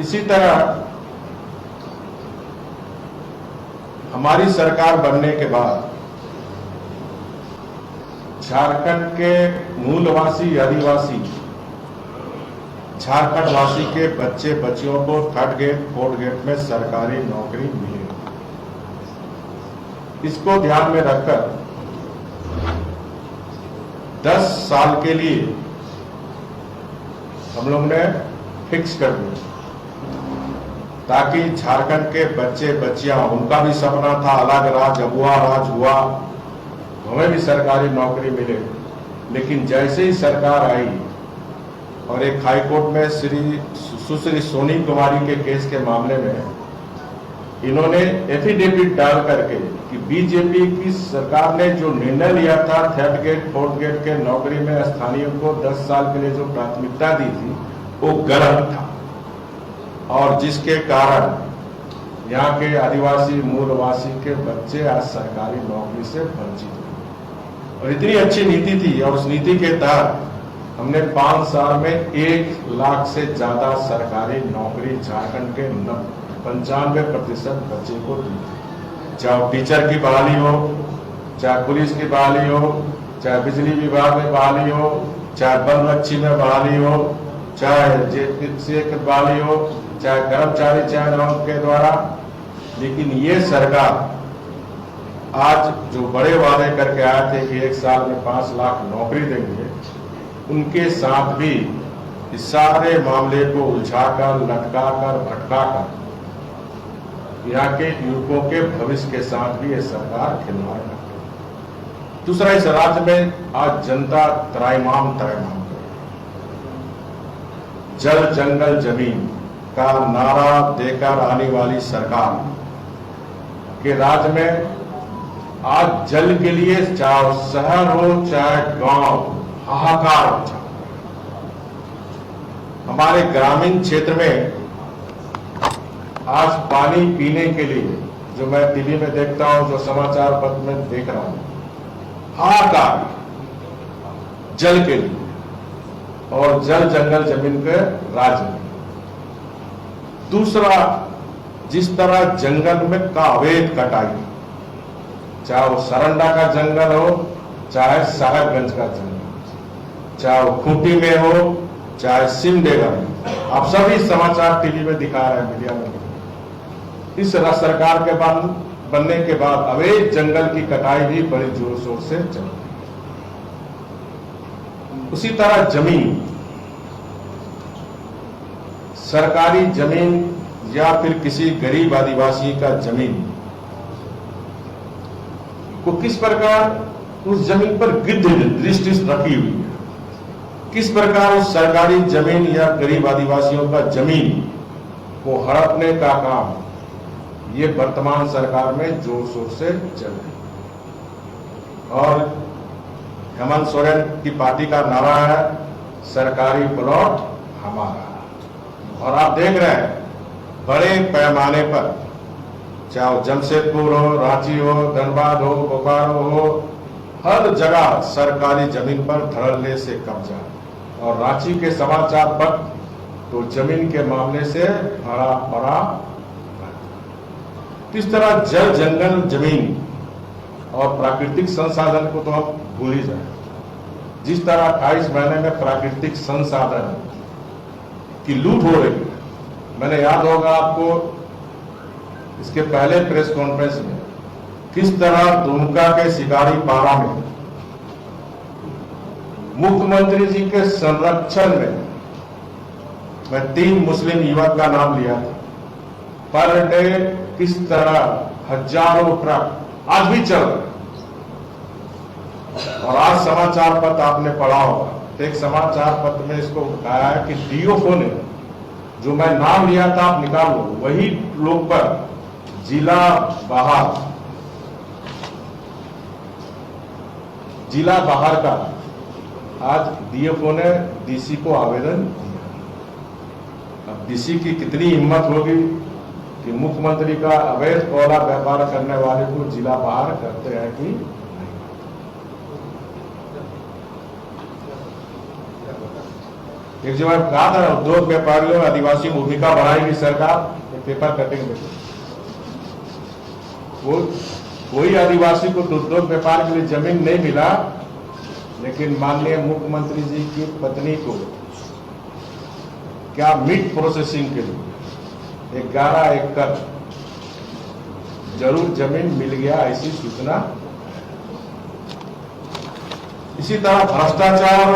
इसी तरह हमारी सरकार बनने के बाद झारखंड के मूलवासी आदिवासी झारखंड वासी के बच्चे बच्चियों को थर्ड गेट फोर्थ गेट में सरकारी नौकरी मिले। इसको ध्यान में रखकर 10 साल के लिए हम लोग ने फिक्स कर दिया, ताकि झारखंड के बच्चे बच्चियां, उनका भी सपना था अलग राज, अगुआ राज हुआ, हमें भी सरकारी नौकरी मिले। लेकिन जैसे ही सरकार आई और एक हाईकोर्ट में सुश्री सोनी कुमारी के केस के मामले में इन्होंने एफिडेविट डाल करके कि बीजेपी की सरकार ने जो निर्णय लिया था थर्ड गेट फोर्थ गेट के नौकरी में स्थानीयों को 10 साल के लिए जो प्राथमिकता दी थी वो गलत था, और जिसके कारण यहाँ के आदिवासी मूलवासी के बच्चे आज सरकारी नौकरी से वंचित हुए। और इतनी अच्छी नीति थी, और उस नीति के तहत हमने 5 साल में 1 लाख से ज्यादा सरकारी नौकरी झारखंड के 95% बच्चे को दी। चाहे टीचर की बहाली हो, चाहे पुलिस की बहाली हो, चाहे बिजली विभाग में बहाली हो, चाहे वन रक्षी में बहाली हो, चाहे शिक्षक की बहाली हो, चाहे कर्मचारी चयन के द्वारा। लेकिन ये सरकार आज जो बड़े वादे करके आए थे कि 1 साल में 5 लाख नौकरी देंगे, उनके साथ भी इस सारे मामले को उलझाकर, लटकाकर, भटकाकर यहाँ के युवकों के भविष्य के साथ भी ये सरकार खिलवाड़ करती है। दूसरा, इस राज्य में आज जनता त्राईमाम कर जल जंगल जमीन का नारा देकर आने वाली सरकार के राज्य में आज जल के लिए चाहे शहर हो चाहे गांव हाहाकार हो। हमारे ग्रामीण क्षेत्र में आज पानी पीने के लिए, जो मैं टीवी में देखता हूं, जो समाचार पत्र में देख रहा हूं, हाहाकार जल के लिए, और जल जंगल जमीन के राज्य में। दूसरा, जिस तरह जंगल में का अवैध कटाई, चाहे वो सरंडा का जंगल हो, चाहे साहेबगंज का जंगल, चाहे वो खूंटी में हो, चाहे सिमडेगा में, आप सभी समाचार टीवी में दिखा रहे हैं, मीडिया में। इस सरकार के बनने के बाद अवैध जंगल की कटाई भी बड़े जोर शोर से चल रही है। उसी तरह जमीन, सरकारी जमीन या फिर किसी गरीब आदिवासी का जमीन को किस प्रकार उस जमीन पर गिद्ध दृष्टि रखी हुई है, किस प्रकार उस सरकारी जमीन या गरीब आदिवासियों का जमीन को हड़पने का काम ये वर्तमान सरकार में जोर शोर से चल रही है। और हेमंत सोरेन की पार्टी का नारा है सरकारी प्लॉट हमारा। और आप देख रहे हैं बड़े पैमाने पर, चाहे जमशेदपुर हो, रांची हो, धनबाद हो, बोकारो हो, हर जगह सरकारी जमीन पर धड़ल्ले से कब्जा। और रांची के समाचार पत्र तो जमीन के मामले से भरा पड़ा। इस तरह जल जंगल जमीन और प्राकृतिक संसाधन को तो हम भूल ही जाए। जिस तरह 28 महीने में प्राकृतिक संसाधन की लूट हो रही है, मैंने याद होगा आपको इसके पहले प्रेस कॉन्फ्रेंस में किस तरह दुमका के शिकारी पारा में मुख्यमंत्री जी के संरक्षण में मैं 3 मुस्लिम युवक का नाम लिया था। पर डे किस तरह हजारों ट्रक आज भी चल रहे। और आज समाचार पत्र आपने पढ़ा होगा, तो एक समाचार पत्र में इसको बताया है कि डीओफओ ने, जो मैं नाम लिया था आप निकाल लो, वही लोग पर जिला बाहर का आज डीएफओ ने डीसी को आवेदन दिया। अब डीसी की कितनी हिम्मत होगी कि मुख्यमंत्री का अवैध कोयला व्यापार करने वाले को जिला बाहर करते हैं कि नहीं। एक जवाब कहा था उद्योग व्यापारियों में आदिवासी भूमिका बढ़ाएगी सरकार, ये पेपर कटिंग में कोई आदिवासी को उद्योग व्यापार के लिए जमीन नहीं मिला, लेकिन माननीय मुख्यमंत्री जी की पत्नी को क्या मीट प्रोसेसिंग के लिए 11 एकड़ जरूर जमीन मिल गया, ऐसी सूचना। इसी तरह भ्रष्टाचार,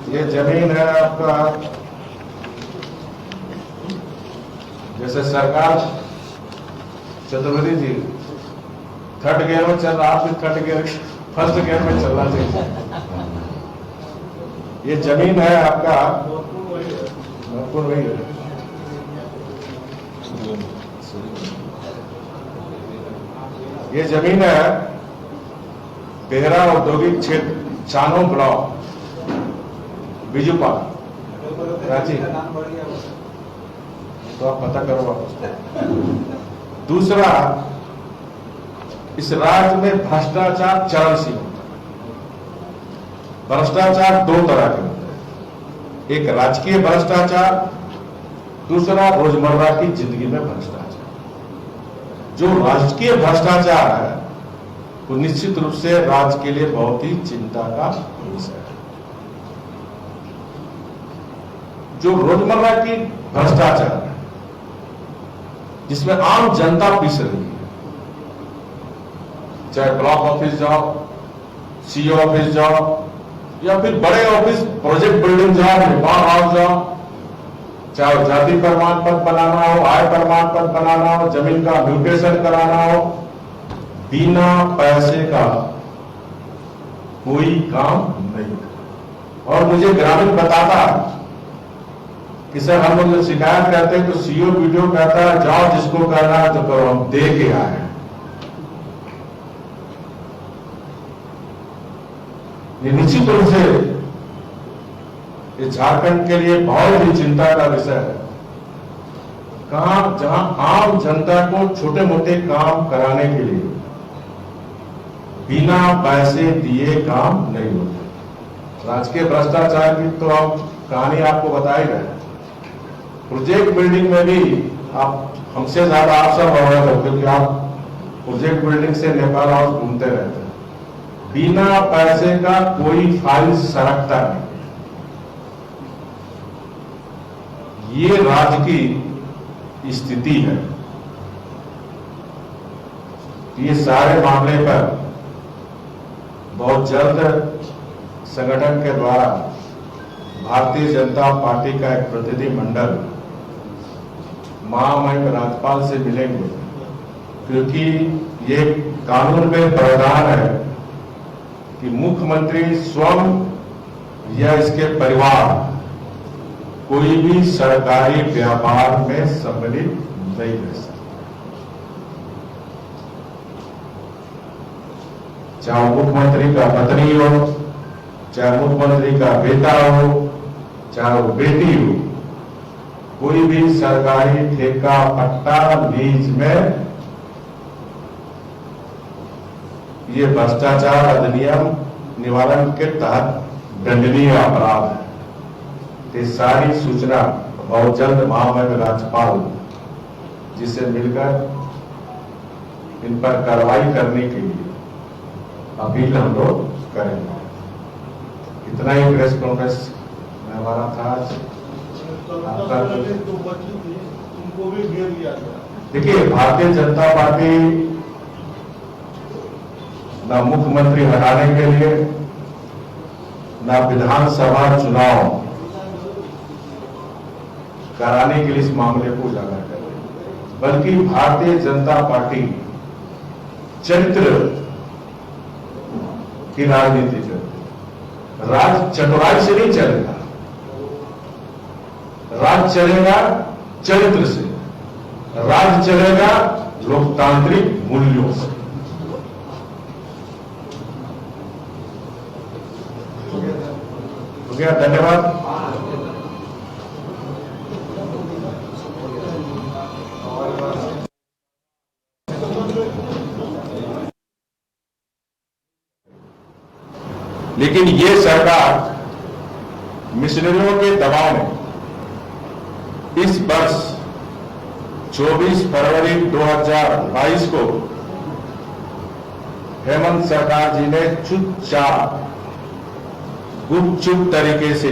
ये जमीन है आपका, जैसे सरकार चतुर्वेदी जी थर्ड गियर में चल रहा, आप भी थर्ड गियर फर्स्ट गियर में चलना चाहिए। ये जमीन है आपका, वही है, ये जमीन है बेहरा औद्योगिक क्षेत्र, चानो ब्लॉक, बिजुपाल, रांची। तो आप पता करो वापस। दूसरा, इस राज्य में भ्रष्टाचार चरम सीमा। भ्रष्टाचार दो तरह के होते हैं, एक राजकीय भ्रष्टाचार, दूसरा रोजमर्रा की जिंदगी में भ्रष्टाचार। जो राजकीय भ्रष्टाचार है वो निश्चित रूप से राज्य के लिए बहुत ही चिंता का विषय है। जो रोजमर्रा की भ्रष्टाचार है, जिसमें आम जनता पिस रही है, चाहे ब्लॉक ऑफिस जाओ, सीओ ऑफिस जाओ, या फिर बड़े ऑफिस प्रोजेक्ट बिल्डिंग जाओ, नेपाल हाउस जाओ, चाहे जाति प्रमाण पत्र बनाना हो, आय प्रमाण पत्र बनाना हो, जमीन का म्यूटेशन कराना हो, बिना पैसे का कोई काम नहीं। और मुझे ग्रामीण बताता कि सर हम लोग शिकायत करते हैं तो सीओ वीडियो कहता है जाओ जिसको करना है तो करो, हम दे के आए हैं। ये निश्चित रूप से ये झारखंड के लिए बहुत ही चिंता का विषय है। जहां आम जनता को छोटे मोटे काम कराने के लिए बिना पैसे दिए काम नहीं होते। राजकीय भ्रष्टाचार की तो हम कहानी आपको बता ही रहे। प्रोजेक्ट बिल्डिंग में भी आप हमसे ज्यादा आप सब अवगत हो, क्योंकि आप प्रोजेक्ट बिल्डिंग से नेपाल हाउस घूमते रहते हैं। बिना पैसे का कोई फाइल सरकता नहीं। ये राज्य की स्थिति है। ये सारे मामले पर बहुत जल्द संगठन के द्वारा भारतीय जनता पार्टी का एक प्रतिनिधि मंडल महामहिम राज्यपाल से मिलेंगे, क्योंकि ये कानून में प्रावधान है कि मुख्यमंत्री स्वयं या इसके परिवार कोई भी सरकारी व्यापार में सम्मिलित नहीं रह सकता। चाहे मुख्यमंत्री का पत्नी हो, चाहे मुख्यमंत्री का बेटा हो, चाहे वो बेटी हो, कोई भी सरकारी ठेका पट्टा लीज में ये भ्रष्टाचार अधिनियम निवारण के तहत दंडनीय अपराध है। ये सारी सूचना बहुत जल्द महामहिम राज्यपाल जी से मिलकर इन पर कार्रवाई करने के लिए अपील हम लोग करेंगे। इतना ही प्रेस कॉन्फ्रेंस में हमारा था आज। देखिए, भारतीय जनता पार्टी ना मुख्यमंत्री हटाने के लिए, ना विधानसभा चुनाव कराने के लिए इस मामले को उजागर कर रही, बल्कि भारतीय जनता पार्टी चरित्र की राजनीति करती। राज चतुराई से नहीं चलेगा, राज चलेगा चरित्र से, राज चलेगा लोकतांत्रिक मूल्यों से। हो गया, धन्यवाद। लेकिन ये सरकार मिशनरियों के दबाव में इस वर्ष 24 फरवरी 2022 को हेमंत सरकार जी ने चुपचाप गुपचुप तरीके से